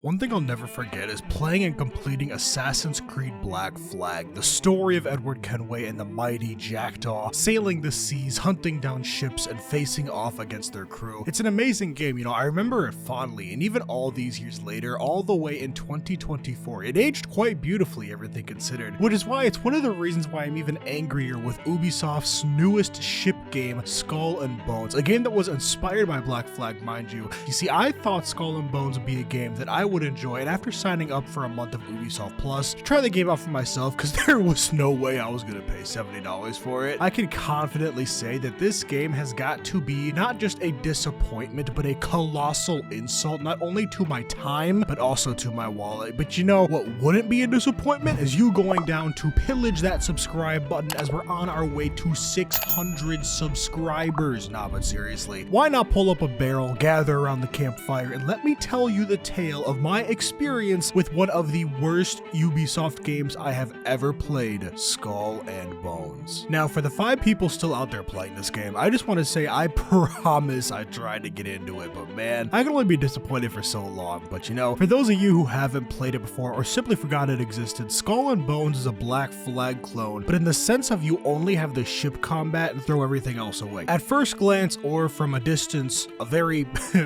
One thing I'll never forget is playing and completing Assassin's Creed Black Flag, the story of Edward Kenway and the mighty Jackdaw, sailing the seas, hunting down ships, and facing off against their crew. It's an amazing game, I remember it fondly, and even all these years later, all the way in 2024, it aged quite beautifully, everything considered, which is why it's one of the reasons why I'm even angrier with Ubisoft's newest ship game, Skull and Bones, a game that was inspired by Black Flag, mind you. You see, I thought Skull and Bones would be a game that I would enjoy, and after signing up for a month of Ubisoft Plus to try the game out for myself, because there was no way I was going to pay $70 for it, I can confidently say that this game has got to be not just a disappointment, but a colossal insult, not only to my time, but also to my wallet. But you know what wouldn't be a disappointment is you going down to pillage that subscribe button as we're on our way to 600 subscribers. Nah, but seriously, why not pull up a barrel, gather around the campfire, and let me tell you the tale of my experience with one of the worst Ubisoft games I have ever played, Skull and Bones. Now, for the 5 people still out there playing this game, I just want to say I promise I tried to get into it, but man, I can only be disappointed for so long. But for those of you who haven't played it before or simply forgot it existed, Skull and Bones is a Black Flag clone, but in the sense of you only have the ship combat and throw everything else away. At first glance, or from a distance, a very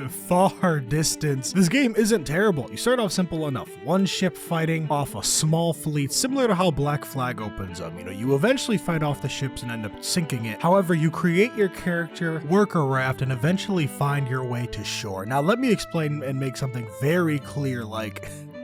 far distance, this game isn't terrible. You start off simple enough, one ship fighting off a small fleet, similar to how Black Flag opens up. You eventually fight off the ships and end up sinking it. However, you create your character, work a raft, and eventually find your way to shore. Now, let me explain and make something very clear,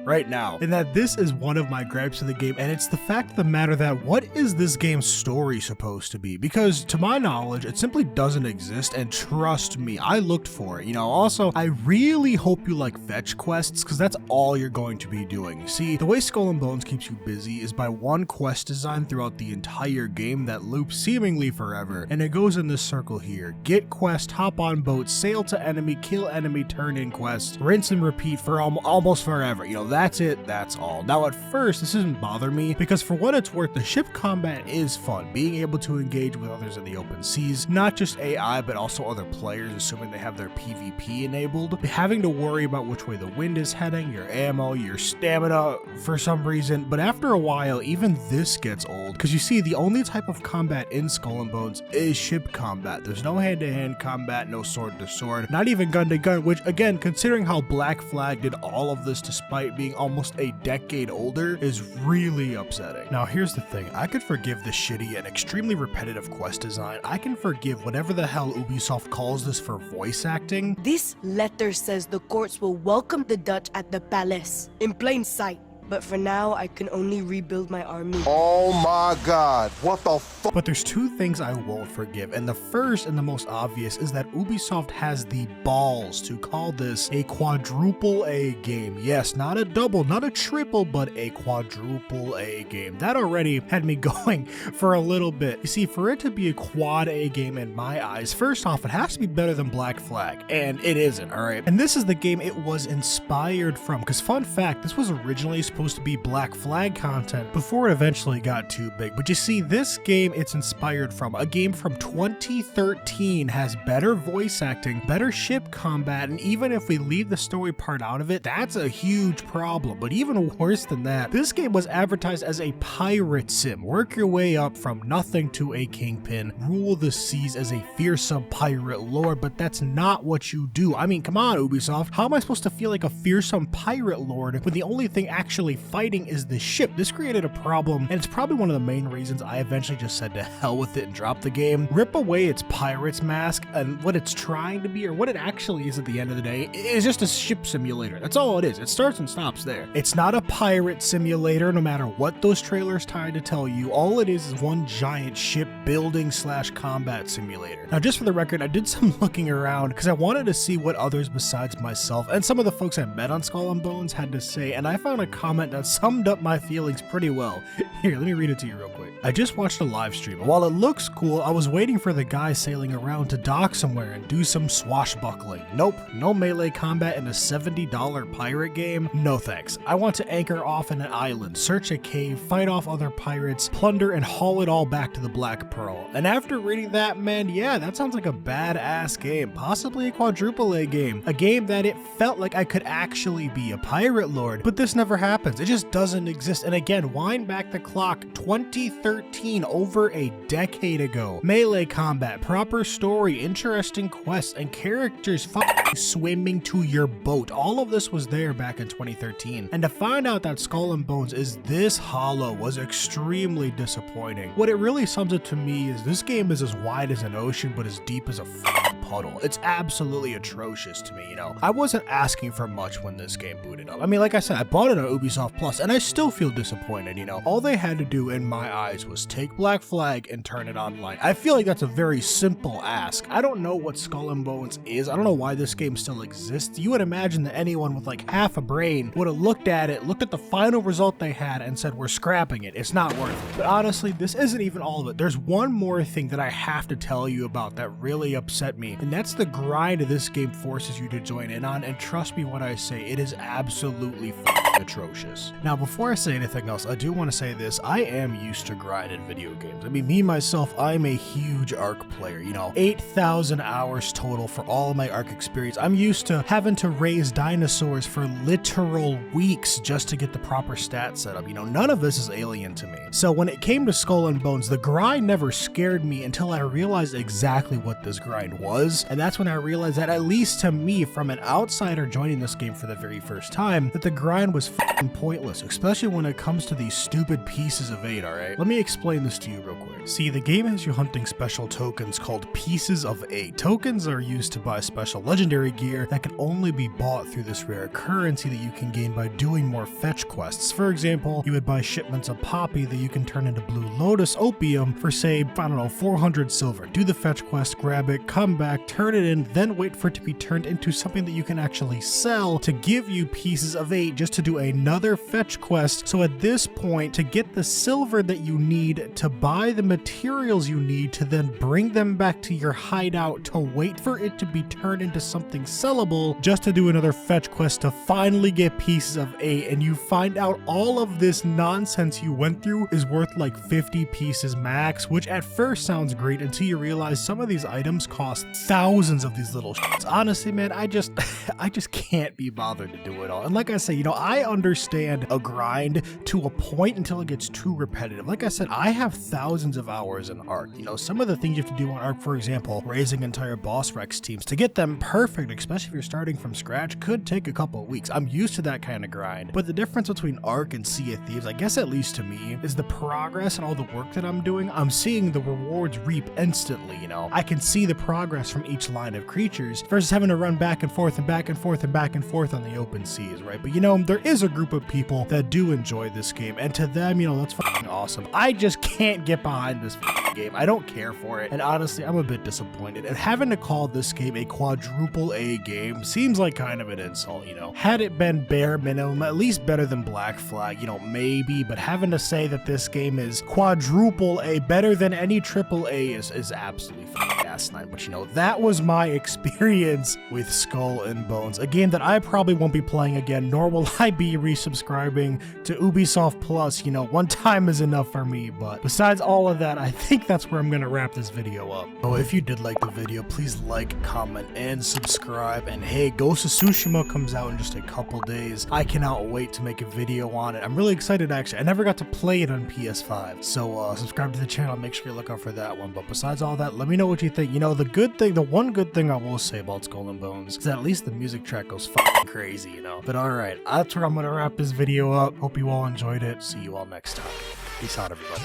right now, in that this is one of my gripes of the game, and it's the fact of the matter that what is this game's story supposed to be? Because to my knowledge, it simply doesn't exist, and trust me, I looked for it. Also, I really hope you like fetch quests, because that's all you're going to be doing. See, the way Skull and Bones keeps you busy is by one quest design throughout the entire game that loops seemingly forever, and it goes in this circle here. Get quest, hop on boat, sail to enemy, kill enemy, turn in quest, rinse and repeat for almost forever. That's it, that's all. Now, at first, this doesn't bother me because for what it's worth, the ship combat is fun. Being able to engage with others in the open seas, not just AI, but also other players, assuming they have their PvP enabled. Having to worry about which way the wind is heading, your ammo, your stamina for some reason. But after a while, even this gets old because you see, the only type of combat in Skull and Bones is ship combat. There's no hand-to-hand combat, no sword-to-sword, not even gun-to-gun, which again, considering how Black Flag did all of this despite being almost a decade older, is really upsetting. Now, here's the thing. I could forgive the shitty and extremely repetitive quest design. I can forgive whatever the hell Ubisoft calls this for voice acting. This letter says the courts will welcome the Dutch at the palace, in plain sight. But for now, I can only rebuild my army. Oh my God, what the fuck? But there's 2 things I won't forgive, and the first and the most obvious is that Ubisoft has the balls to call this a quadruple A game. Yes, not a double, not a triple, but a quadruple A game. That already had me going for a little bit. You see, for it to be a quad A game in my eyes, first off, it has to be better than Black Flag, and it isn't, alright? And this is the game it was inspired from, because fun fact, this was originally supposed to be Black Flag content before it eventually got too big. But you see, this game it's inspired from, a game from 2013, has better voice acting, better ship combat, and even if we leave the story part out of it, that's a huge problem. But even worse than that, this game was advertised as a pirate sim. Work your way up from nothing to a kingpin, rule the seas as a fearsome pirate lord, but that's not what you do. I mean, come on, Ubisoft, how am I supposed to feel like a fearsome pirate lord when the only thing actually fighting is the ship? This created a problem, and it's probably one of the main reasons I eventually just said to hell with it and dropped the game. Rip away its pirate's mask, and what it's trying to be, or what it actually is at the end of the day, is just a ship simulator. That's all it is. It starts and stops there. It's not a pirate simulator, no matter what those trailers try to tell you. All it is one giant ship building / combat simulator. Now, just for the record, I did some looking around because I wanted to see what others besides myself and some of the folks I met on Skull and Bones had to say, and I found a comment that summed up my feelings pretty well. Here, let me read it to you real quick. I just watched a live stream, and while it looks cool, I was waiting for the guy sailing around to dock somewhere and do some swashbuckling. Nope, no melee combat in a $70 pirate game? No thanks. I want to anchor off in an island, search a cave, fight off other pirates, plunder, and haul it all back to the Black Pearl. And after reading that, man, yeah, that sounds like a badass game, possibly a quadruple-A game, a game that it felt like I could actually be a pirate lord, but this never happens. It just doesn't exist. And again, wind back the clock, 2013, over a decade ago. Melee combat, proper story, interesting quests, and characters swimming to your boat. All of this was there back in 2013. And to find out that Skull and Bones is this hollow was extremely disappointing. What it really sums up to me is this game is as wide as an ocean, but as deep as a puddle. It's absolutely atrocious to me, you know. I wasn't asking for much when this game booted up. I mean, like I said, I bought it on Ubisoft Plus, and I still feel disappointed, you know. All they had to do in my eyes was take Black Flag and turn it online. I feel like that's a very simple ask. I don't know what Skull and Bones is. I don't know why this game still exists. You would imagine that anyone with like half a brain would have looked at it, looked at the final result they had, and said, we're scrapping it. It's not worth it. But honestly, this isn't even all of it. There's one more thing that I have to tell you about that really upset me, and that's the grind this game forces you to join in on, and trust me when I say it is absolutely atrocious. Now, before I say anything else, I do want to say this. I am used to grind in video games. I mean, me, myself, I'm a huge ARC player, you know, 8,000 hours total for all of my ARC experience. I'm used to having to raise dinosaurs for literal weeks just to get the proper stats set up. You know, none of this is alien to me. So when it came to Skull and Bones, the grind never scared me until I realized exactly what this grind was. And that's when I realized that, at least to me, from an outsider joining this game for the very first time, that the grind was pointless, especially when it comes to these stupid pieces of 8, alright? Let me explain this to you real quick. See, the game has you hunting special tokens called Pieces of 8. Tokens are used to buy special legendary gear that can only be bought through this rare currency that you can gain by doing more fetch quests. For example, you would buy shipments of poppy that you can turn into Blue Lotus opium for, say, I don't know, 400 silver. Do the fetch quest, grab it, come back, turn it in, then wait for it to be turned into something that you can actually sell to give you Pieces of 8 just to do another fetch quest. So at this point, to get the silver that you need to buy the materials you need to then bring them back to your hideout to wait for it to be turned into something sellable just to do another fetch quest to finally get Pieces of 8, and you find out all of this nonsense you went through is worth like 50 pieces max, which at first sounds great until you realize some of these items cost thousands of these little shits. Honestly, man, I just can't be bothered to do it all. And like I say, you know, I understand a grind to a point until it gets too repetitive. Like I said, I have thousands of hours in ARC. You know, some of the things you have to do on ARC, for example, raising entire boss Rex teams to get them perfect, especially if you're starting from scratch, could take a couple of weeks. I'm used to that kind of grind. But the difference between ARC and Sea of Thieves, I guess at least to me, is the progress and all the work that I'm doing. I'm seeing the rewards reap instantly, you know. I can see the progress from each line of creatures versus having to run back and forth and back and forth and back and forth on the open seas, right? But you know, there is a group of people that do enjoy this game, and to them, you know, that's fucking awesome. I just can't get behind this game. I don't care for it, and honestly, I'm a bit disappointed. And having to call this game a quadruple A game seems like kind of an insult, you know. Had it been bare minimum, at least better than Black Flag, you know, maybe, but having to say that this game is quadruple A, better than any triple A is absolutely fucking asinine. But you know, that was my experience with Skull and Bones, a game that I probably won't be playing again, nor will I be resubscribing to Ubisoft Plus. You know, one time is enough for me. But besides all of that, I think that's where I'm gonna wrap this video up. So if you did like the video, please like, comment, and subscribe. And hey, Ghost of Tsushima comes out in just a couple days. I cannot wait to make a video on it. I'm really excited, actually. I never got to play it on PS5, so subscribe to the channel, make sure you look out for that one. But besides all that, let me know what you think. You know, the one good thing I will say about Skull and Bones is that at least the music track goes fucking crazy, you know. But alright, that's where I'm gonna wrap this video up. Hope you all enjoyed it. See you all next time. Peace out, everybody.